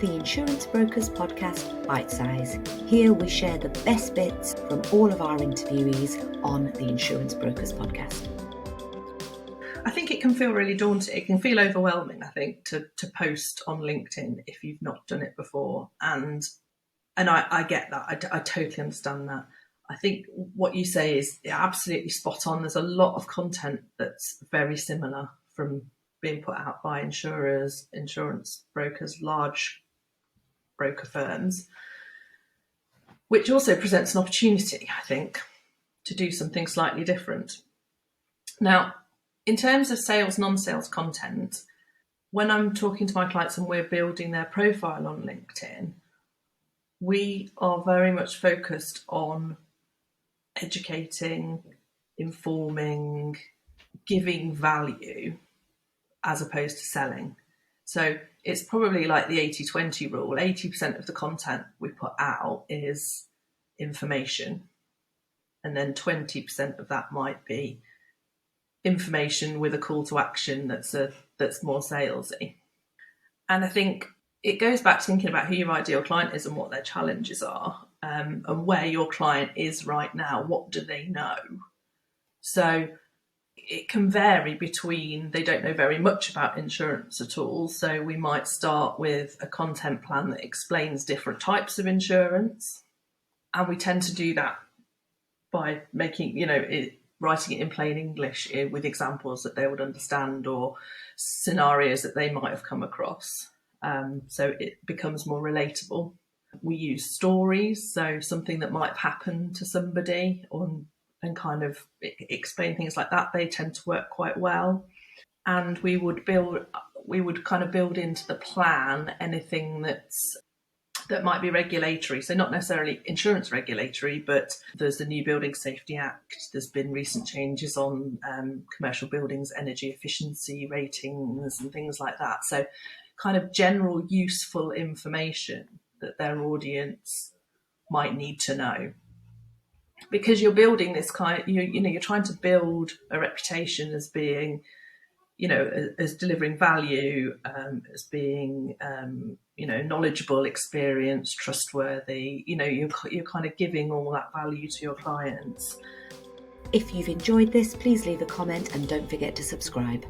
the Insurance Brokers Podcast Bite Size. Here we share the best bits from all of our interviewees on the Insurance Brokers Podcast. I think it can feel really daunting. It can feel overwhelming, I think, to post on LinkedIn if you've not done it before. And I get that. I totally understand that. I think what you say is absolutely spot on. There's a lot of content that's very similar from being put out by insurers, insurance brokers, large broker firms, which also presents an opportunity, I think, to do something slightly different. Now, in terms of sales, non-sales content, when I'm talking to my clients and we're building their profile on LinkedIn, we are very much focused on educating, informing, giving value as opposed to selling. So it's probably like the 80-20 rule. 80% of the content we put out is information. And then 20% of that might be information with a call to action that's more salesy. And I think it goes back to thinking about who your ideal client is and what their challenges are, and where your client is right now. What do they know? So it can vary between they don't know very much about insurance at all. So we might start with a content plan that explains different types of insurance. And we tend to do that by making, writing it in plain English with examples that they would understand or scenarios that they might have come across. So it becomes more relatable. We use stories, so something that might have happened to somebody and kind of explain things like that. They tend to work quite well. And we would kind of build into the plan anything that might be regulatory. So not necessarily insurance regulatory, but there's the new Building Safety Act. There's been recent changes on commercial buildings, energy efficiency ratings and things like that. So kind of general useful information that their audience might need to know. Because you're building this you're trying to build a reputation as being, as delivering value, as being, knowledgeable, experienced, trustworthy. You're kind of giving all that value to your clients. If you've enjoyed this, please leave a comment and don't forget to subscribe.